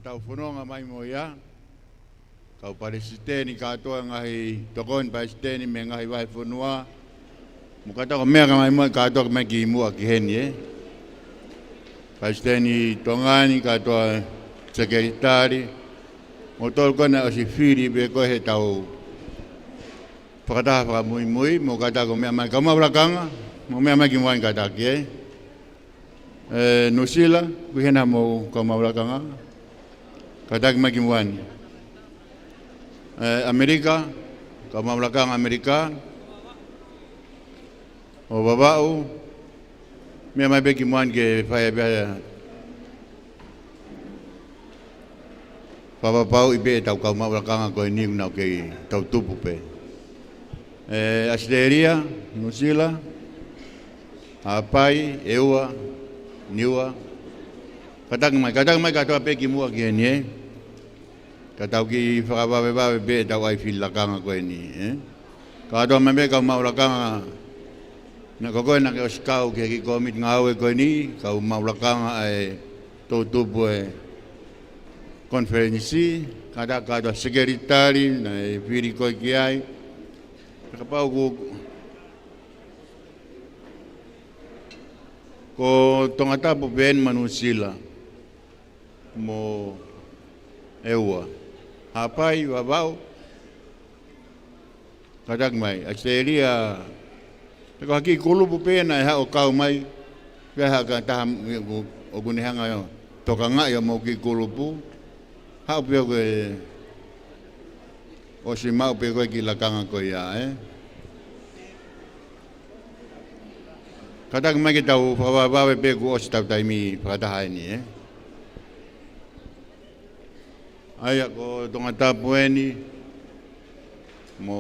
Tau whanonga mai mo ia, kau paresiteni katoa ngahi tokon paresiteni me ngahi vai whanua, mukata ko mea mai mo katoa mai ki mua ki heni paresiteni tongani katoa sekretari, mo tol kona o si whiri be ko he tau whakataha whakamui mui, mo kata ko mea mai kamawrakanga, mo mea mai ki mua kata ki Nusila, kuhena mo kamawrakanga, kadak magimuan. Amerika, kamawlakang Amerika. O babao, may begimuan ke paya papapau ibe tau kamawlakang ko ni na ke tau tupu pe. Australia, New Zealand, Hawaii, Ewa, Niua. Kadang mai kata pe ki mua ki ni kata ki whakabawe be tau ai whilakanga koe ni kata mai be kau maulakanga na koe na ke oskau ke ki komit ngawe koe ni kau maulakanga ai tau tupu konferensi kata sekretari na whiri koe ki ai kapau ko tongatapu ben manusila mo ewa hapai babau kadak mai Australia ko haki kulupu pena ha o kau mai ha ka tam o guni hanga yo toka nga yo mo ki kulupu ha pe ko o si mau pe ko ki lakanga ko ya kadak mai ki tau baba pe ko os tau taimi pataha ni Aya ko tongata pueni mo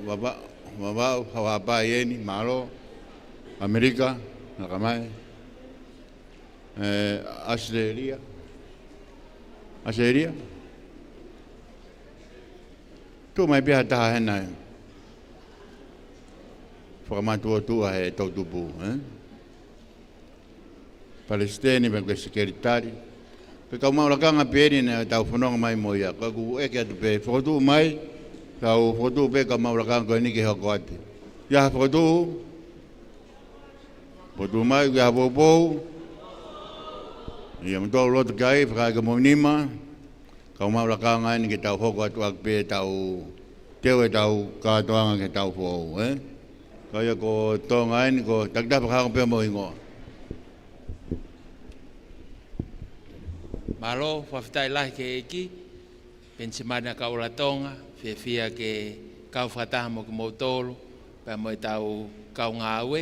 baba hawapa yeni malo Amerika nakamai Australia tu mai biar tahan na forma tua he tau tupu Palestine me ke sekretari. Pe ka mau lakanga peni na tau fononga mai moia. Ka ku e ke atu pe fotu mai. Tau fotu pe ka mau lakanga ko ni ke hoko ate. Ya fotu. Fotu mai ya bobo. Ya mto lot kai fra ka monima. Ka mau lakanga ni ke tau hoko atu ak pe tau teu tau ka toanga ke tau fo, Kaya ko tonga ni ko tagda pa pe mo ingo. Malo Fakafe'Iloaki ke pensimana ka ula tonga fia ke ka fata mo ko tolo pa mo tau ka ngawe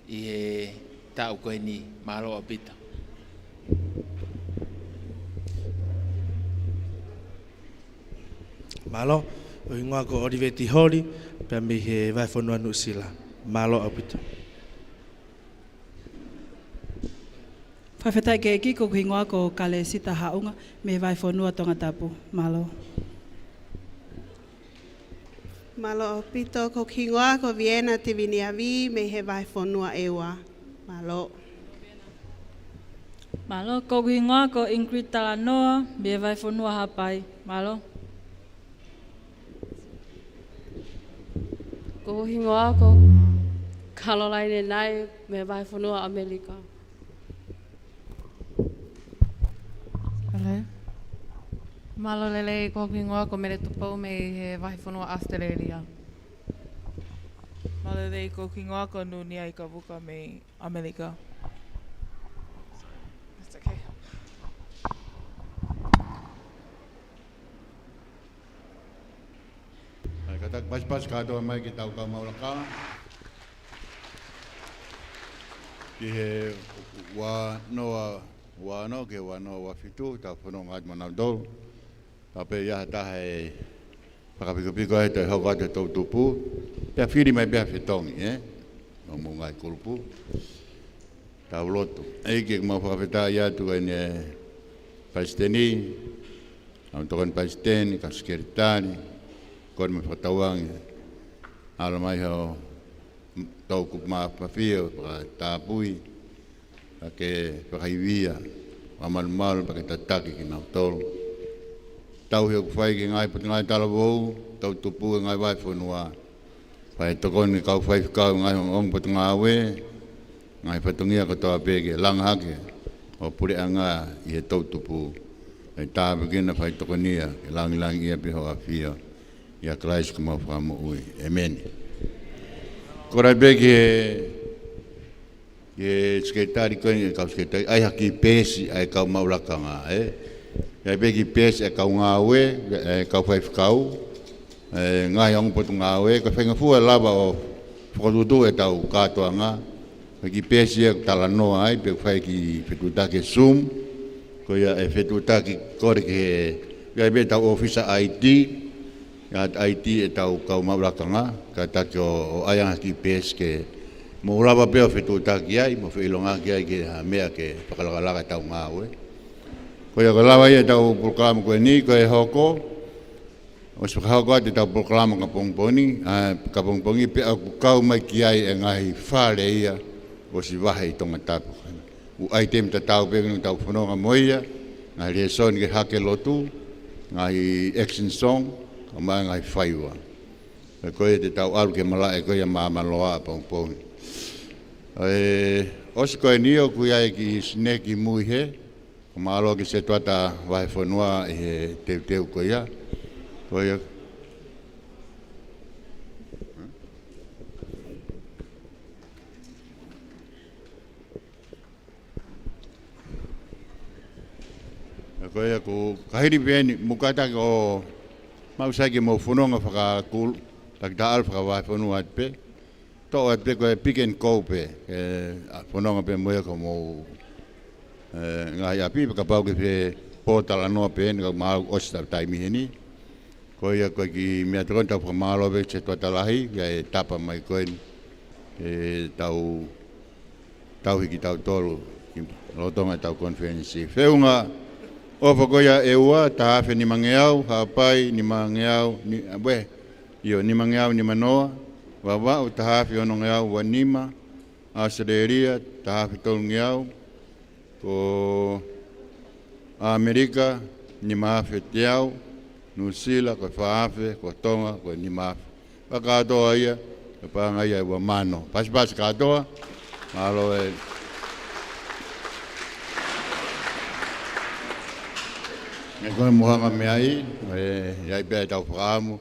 I tau Kuini malo apita. Malo o ingoa ko oriveti hori pe mi he vai fonua nusila. Malo apita. Fakafe'Iloaki ko hingoa ko Kolisi haunga me vai fonua tonga tapu. Malo. Malo pito ko hingoa ko Viena tiviniavi me he vai fonua ewa. Malo. Malo ko hingoa ko Ingrid Talanoa me vai fonua hapai. Malo. Ko hingoa ko Caroline nai me vai fonua Amerika. Malo lele ko hingoa ko mere tupo me he vai fonua Australia. Malo lele ko hingoa ko nuni ai ka buka me Amerika. That's okay. Katak pas kado mai ki tau ka mau laka. Ki he wa no ke wa no wa fitu ta fono ngat mana do. Tape ya ta he pakapiko e te hoka te tau tupu. Pea whiri mai pea whetongi, no mo ngai kurupu. Tau loto. Eike mau whakawheta ia tu e ne Palestini. Au tokan Palestini, ka skeritani. Kore me whatauangi. Ala mai hao tau kupma pawhia, paka tāpui. Pake whakaivia. Wamalumalu pake tataki ki nau tolu. Tau heo kuwhai ki ngai pati ngai talavou. Tau tupu e ngai vai whanua. Pai tokoni kau whai whikau ngai hong pati ngā we. Ngai whatungia katoa peke langhake. O pure anga I he tau tupu. Ai tāpe kina whai tokonia. Ke langi ia piho a whia. Ia Christ kuma whakamu ui. Amen. Korai peke e sketari koni e kau sketari. Ai haki pesi ai kau maulaka ngā. Ia peke pesi ai kau ngā we. Kau whai whikau. Ngai hong potu ngā we. Ko whainga fua lava o whakatutu e tau katoa ngā. Ki pesi e talanoa ai. Pe whai ki whetutake Zoom. Ko ia e whetutake kore ke ia be tau ofisa IT. Ia IT e tau kau maulaka ngā. Ka take o ayanga ki pesi ke mo lava peo whetutake ai. Mo whailonga ki ai ke mea ke whakalaka tau ngā we. Ko ia ka lawa ia tau Polokalama koe ni. Ko e hoko. O se whakahau te tau Polokalama ka pongponi, ka pongponi pe aku kau mai ki ai e ngahi whare ia o si wahe I tonga tapu. U ai tem ta tau pēkinu tau whanonga moia, ngahi reson ke hake lotu, ngahi action song, ka mai ngahi whaiwa. E koe te tau alu ke mala e koe a mamaloa pongponi. O se koe nio kui ai ki Sune ki mui he, ka maalo ki se tuata wahe whanua I he teu koe ia. Koia. Koia ko kahiri pēni mukata ko mausaki mo whanonga whakakul tak taal whakawai whanua atpe. Tō atpe koe pick and go pe. Whanonga pe moia ko mo ngahi api pakapau ke pe pōtala noa pe nga maau osta taimi heni. Koia koe ki mea tukon tau whamalo vek se tuatalahi, ia e tapa mai koe e tau hiki tau tolu, ki lotonga tau konferensi. Whiunga, ofa koia e ua, ta hawhe ni mangeau, hapai, ni mangeau, ni mangeau ni manoa, wawa o ta hawhe ono ngeau wa nima, Australia, ta hawhe tolu ngeau, ko Amerika ni maafe tiau, Nusila ko faafe, ko tonga ko ni maafe. Pakatoa ia, panga ia wa mano. Pas katoa, malo e. Me koe muhanga me ai, iai bea tau whakamu,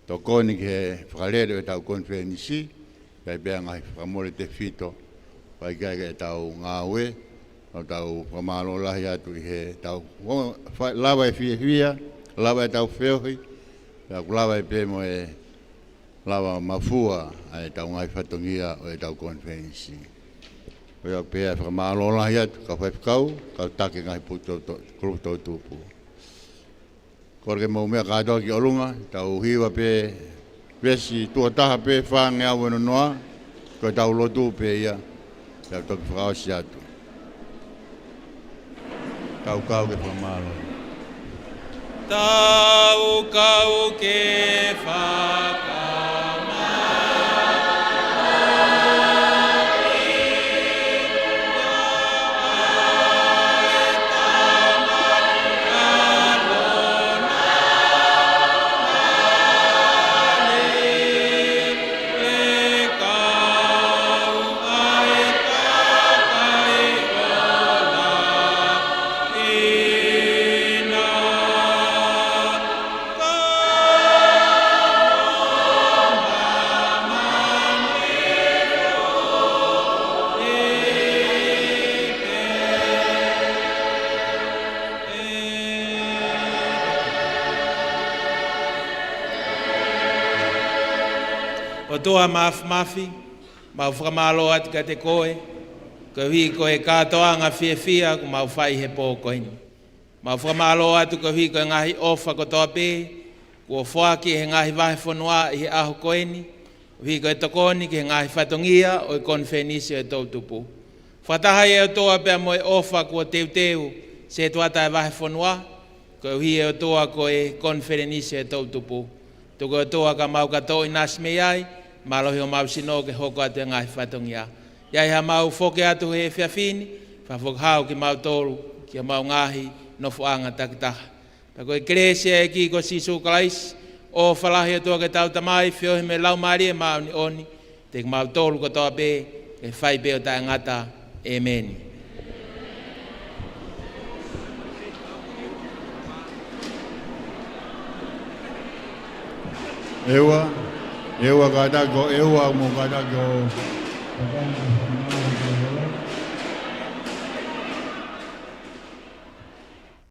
tau koni ke whakalere e tau konferenisi, iai bea ngai whakamore te whito, pai kai ke tau ngāwe, tau whamalo lahi atu i he tau lawa e fia, lawa e tau whiohi, tau lawa e pē mo e lawa mafua, e tau ngai whatongia o e tau konferenisi. Koe pēa whakamalo lahi atu, ka whaipikau, ka take ngai puto tupu. Kore ke mau mea kātoa ki olunga, tau hiwa pē, vesi tuataha pē whānge au eno noa, koe tau lotu pē ia, tau toki whakaosi atu. Kau ke whamalo. Tau kau ke whaka. O toa mafi, mau whakamalo atu ka te koe, ka hui koe katoa ngā whiawhia ku mau whai he Kuini. Mau whakamalo atu ka hui koe ngahi ofa ko toa pē, kua whaki he ngahi wahe whanua i he aho Kuini, hui koe tokoni ki he ngahi whatongia o i konferenisi o e tau tupu. Whatahai e o toa pēr mo e ofa kua teu se tuata e wahe whanua, ka hui e o toa koe konferenisi o e tau tupu. Tuko o toa ka mau katoa i nasme ai, malohi o mau sino ke hoko atu e ngahi whatongia. Iai ha mau whoke atu he whiawhini, whawhokhau ki mau tolu, ki mau ngahi, nofu anga takitaha. Tako e kresia e ki ko sisu kalais, o whalahi atua ke tau tamai, whiohi me lau maari e mau ni oni, te mau tolu ko toa pē, e whai pē o tae ngata, amen. Ewa kata ko ewa mo kata ko